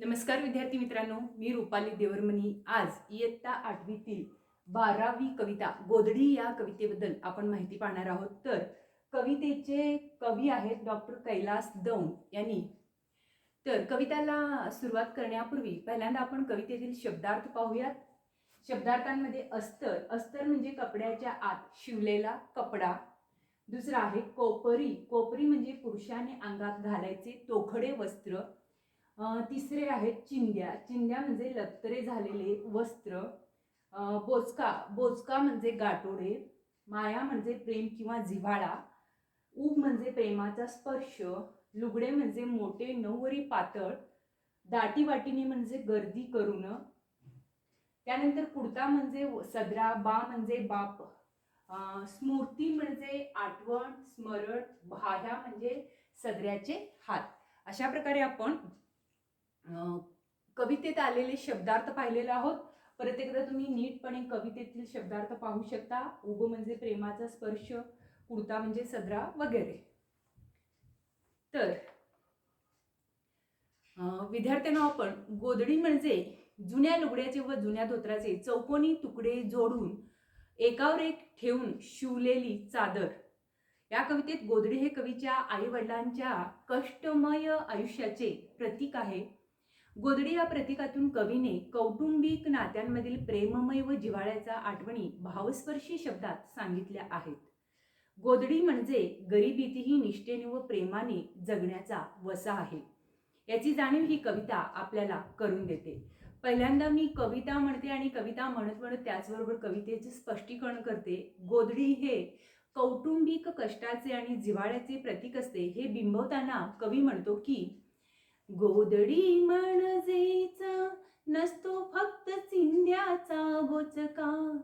नमस्कार विद्यार्थी मित्रांनो, मी रुपाली देवरमनी। आज इयत्ता 8वीतील 12वी कविता गोधडी या कवितेबद्दल आपण माहिती पाहणार आहोत। तर कवितेचे कवी आहेत डॉक्टर कैलास दौंड यांनी। तर कवितेला सुरुवात करण्यापूर्वी पहिल्यांदा आपण कवितेतील शब्दार्थ पाहूयात। शब्दार्थांमध्ये अस्तर, अस्तर म्हणजे कपड्याच्या आत शिवलेला कपडा। दुसरा आहे कोपरी, कोपरी म्हणजे पुरुषाने अंगात घालायचे तोखडे वस्त्र। तिसरे आहेत चिंध्या, चिंध्या म्हणजे लत्तरे झालेले वस्त्र। बोचका, बोचका म्हणजे गाठोडे। माया म्हणजे प्रेम किंवा जिव्हाळा। ऊब म्हणजे प्रेमाचा स्पर्श। लुगडे म्हणजे मोठे नऊवारी पातळ। दाटीवाटीने म्हणजे गर्दी करून। त्यानंतर कुर्ता म्हणजे सदरा, बा म्हणजे बाप। स्मृती म्हणजे आठवण, स्मरण। बाह्या म्हणजे सदऱ्याचे हात। अशा प्रकारे आपण कवितेत आलेले शब्दार्थ पाहिलेले आहोत। परत एकदा तुम्ही नीटपणे कवितेतील शब्दार्थ पाहू शकता। उब म्हणजे प्रेमाचा स्पर्श, कुर्ता म्हणजे सदरा वगैरे। तर विद्यार्थ्यांना आपण गोधडी म्हणजे जुन्या लुगड्याचे व जुन्या धोत्राचे चौकोनी तुकडे जोडून एकावर एक ठेवून शिवलेली चादर। या कवितेत गोधडी हे कवीच्या आई वडिलांच्या कष्टमय आयुष्याचे प्रतीक आहे। गोधडी या प्रतीकातून कवीने कौटुंबिक नात्यांमधील प्रेममय व जिव्हाळ्याच्या आठवणी भावस्पर्शी शब्दात सांगितल्या आहेत। गोधडी म्हणजे गरिबीतही निष्ठेने व प्रेमाने जगण्याचा वसा आहे, याची जाणीव ही कविता आपल्याला करून देते। पहिल्यांदा मी कविता म्हणते आणि कविता म्हणत म्हणत त्याचबरोबर कवितेचे स्पष्टीकरण करते। गोधडी हे कौटुंबिक कष्टाचे आणि जिव्हाळ्याचे प्रतीक असते हे बिंबवताना कवी म्हणतो की गोधडी म्हणजेच नसतो फक्त चिंध्याचा बोचका।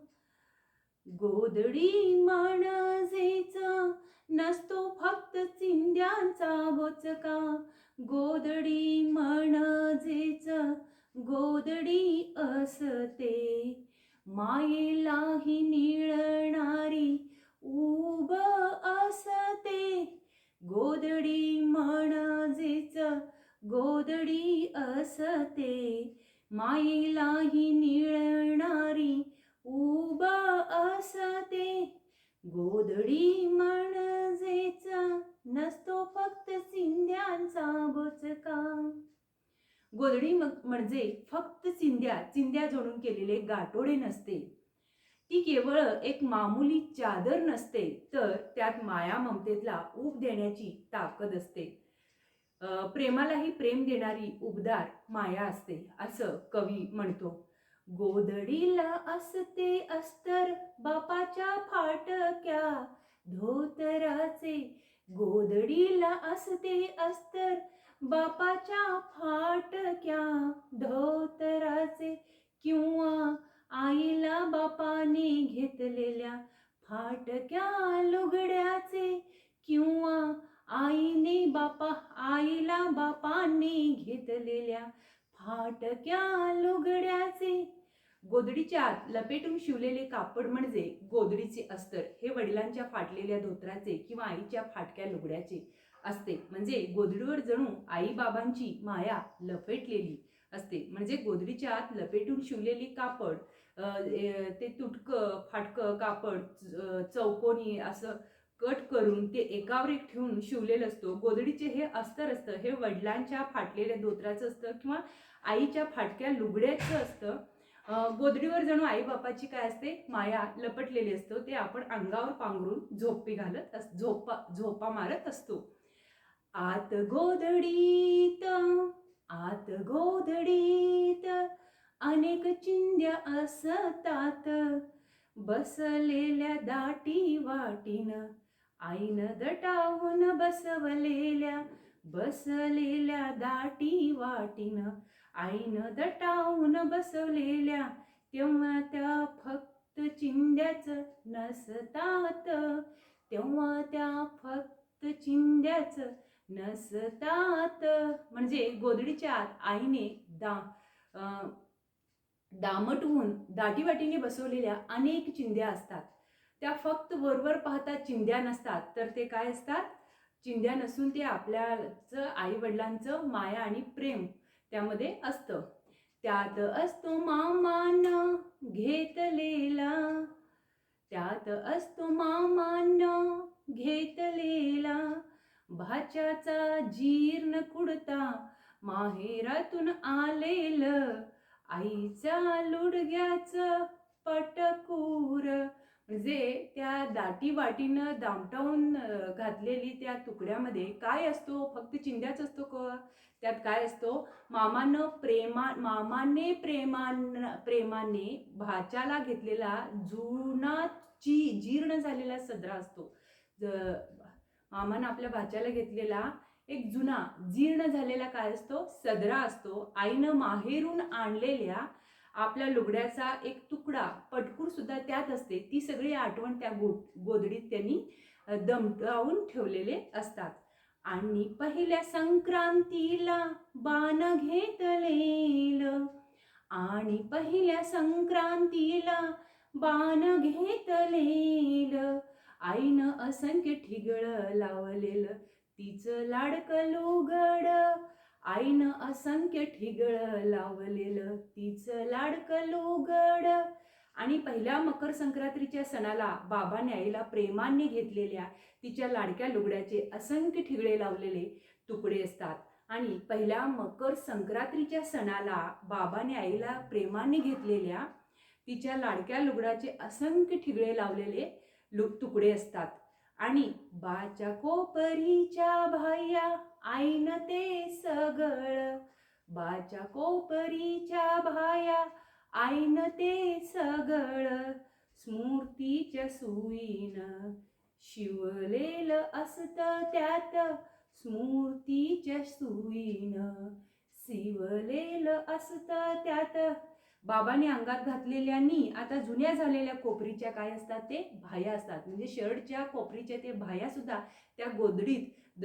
गोधडी म्हणजेच नसतो फक्त चिंध्यांचा बोचका। गोधडी म्हणजेच गोधडी असते मायेलाही निळणारी उब असते। गोधडी म्हणजेच गोधडी असते मायेलाही निळणारी उब असते। गोधडी म्हणजेच नसतो फक्त चिंध्यांचा बोचका। गोधडी म्हणजे फक्त चिंध्या जोडून केलेले गाठोडे नसते। ती केवळ एक मामूली चादर नसते, तर त्यात माया ममतेला ऊब देण्याची ताकद असते। प्रेमालाही प्रेम देणारी उबदार माया असते असं कवी म्हणतो। गोधडीला असते अस्तर बापाच्या फाटक्या धोतराचे। गोधडीला असते अस्तर बापाच्या फाटक्या धोतराचे, किंवा आईला बापाने घेतलेल्या फाटक्या लुगड्याचे। किंवा आईला बापाने घेतलेल्या फाटक्या लुगड्याचे। गोधडीच्या आत लपेटून शिवलेले कापड म्हणजे गोधडीचे अस्तर हे वडिलांच्या फाटलेल्या धोत्राचे किंवा आईच्या फाटक्या लुगड्याचे असते। म्हणजे गोधडीवर जणू आई बाबांची माया लपेटलेली असते। म्हणजे गोधडीच्या आत लपेटून शिवलेली कापड, ते तुटकं फाटकं कापड चौकोनी असं कट करून ते एकावर एक ठेवून शिवलेलं असतं। गोधडीचे हे अस्तर असतं हे वडिलांच्या फाटलेल्या धोत्राचं असतं किंवा आईच्या फाटक्या लुगड्याचं असतं। गोधडीवर जणू आई बापाची काय असते, माया लपटलेली असतो। ते आपण अंगावर पांघरून झोपा मारत असतो। आत गोधडीत अनेक चिंध्या असतात बसलेल्या दाटी वाटीनं। आईनं दटावून बसलेल्या दाटी वाटीनं। आईनं दटावून बसवलेल्या तेव्हा त्या फक्त चिंध्याच नसतात। तेव्हा त्या फक्त चिंध्याच नसतात। म्हणजे गोधडीच्या आत आईने दामटवून दाटीवाटीने बसवलेल्या अनेक चिंध्या असतात। त्या फक्त वरवर पाहता चिंध्या नसतात, तर ते काय असतात, चिंध्या नसून ते आपल्याचं आई वडिलांचं माया आणि प्रेम त्यामध्ये असतं. त्यात असतो मामानं घेतलेला, त्यात असतो मामानं घेतलेला, भाच्याचा जीर्ण कुडता माहेरातून आलेलं, आईच्या लुडग्याचं पटकूर. म्हणजे त्या दाटी वाटीनं दामटावून घातलेली त्या तुकड्यामध्ये काय असतो? फक्त चिंध्याच असतो का? त्यात काय असतो? मामाने प्रेमाने भाच्याला घेतलेला जीर्ण झालेला सदरा असतो. मामानं आपल्या भाच्याला घेतलेला एक जुना जीर्ण झालेला काय असतो? सदरा असतो. आईनं माहेरून आणलेल्या आपल्या लुगड्याचा एक तुकडा पटकूर सुद्धा त्यात असते. ती सगळी आठवण त्या गोधडीत त्यांनी दमटावून ठेवलेले असतात. आणि पहिल्या संक्रांतीला बाण घेतलेलं, आणि पहिल्या संक्रांतीला बाण घेतलेलं, आईनं असंख्य ठिगळ लावलेलं, तिचं लाडकं लुगड, आईनं असंख्य ठिगळ लावलेलं, तिचं लाडकं लुगड. आणि पहिल्या मकर संक्रांतीच्या सणाला बाबाने आईला प्रेमाने घेतलेल्या तिच्या लाडक्या लुगड्याचे असंख्य ठिगळे लावलेले तुकडे असतात. आणि पहिल्या मकर संक्रांतीच्या सणाला बाबाने आईला प्रेमाने घेतलेल्या तिच्या लाडक्या लुगड्याचे असंख्य ठिगळे लावलेले तुकडे असतात. आणि बाच्या कोपरीच्या भाया आईनं ते सगळं, बाच्या कोपरीच्या भाया आईनं ते सगळं, स्मृतीच्या सुईनं शिवलेलं असतं त्यात, स्मृतीच्या सुईनं शिवलेलं असतं त्यात. बाबाने अंगात घातलेल्यानी आता जुन्या झालेल्या कोपरीच्या काय असतात? ते भाया असतात. म्हणजे शर्टच्या कोपरीच्या ते भाया सुद्धा त्या गोधडीत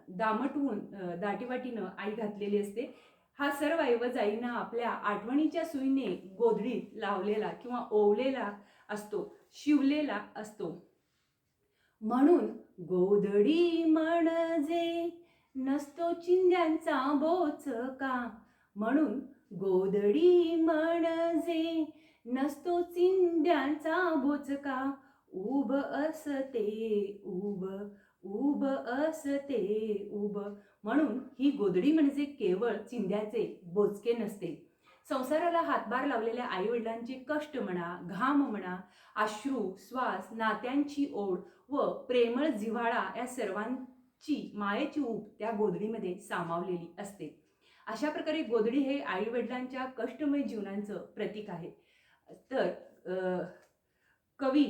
दामटवून दाटीवाटीनं आई घातलेली असते. हा सर्व ऐवज आईनं आपल्या आठवणीच्या सुईने गोधडीत लावलेला किंवा ओवलेला असतो, शिवलेला असतो. म्हणून गोधडी म्हणजे नसतो चिंध्यांचा बोचका, म्हणून गोधडी म्हणजे नसतो चिंध्यांचा बोचका, उभ असते उभ असते उभ. म्हणून ही गोधडी म्हणजे केवळ चिंध्याचे बोचके नसते. संसाराला हातभार लावलेल्या आईवडिलांचे कष्ट म्हणा, घाम म्हणा, अश्रू, श्वास, नात्यांची ओढ व प्रेमळ जिव्हाळा या सर्वांची मायेची ऊब त्या गोधडीमध्ये सामावलेली असते. अशा प्रकारे गोधडी हे आईवडिलांच्या कष्टमय जीवनाचं प्रतीक आहे. तर कवी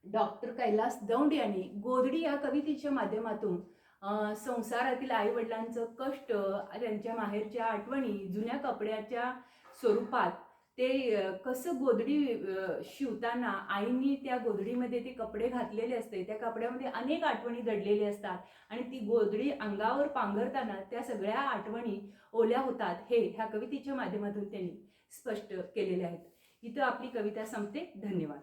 डॉक्टर कैलास दौंड यांनी गोधडी या कवितेच्या माध्यमातून संसारातील आईवडिलांचं कष्ट, त्यांच्या माहेरच्या आठवणी, जुन्या कपड्याच्या स्वरूपात ते कसं गोधडी शिवताना आईंनी त्या गोधडीमध्ये ते कपडे घातलेले असते, त्या कपड्यामध्ये अनेक आठवणी दडलेल्या असतात आणि ती गोधडी अंगावर पांघरताना त्या सगळ्या आठवणी ओल्या होतात, हे ह्या कवितेच्या माध्यमातून त्यांनी स्पष्ट केलेले आहेत. इथं आपली कविता संपते. धन्यवाद.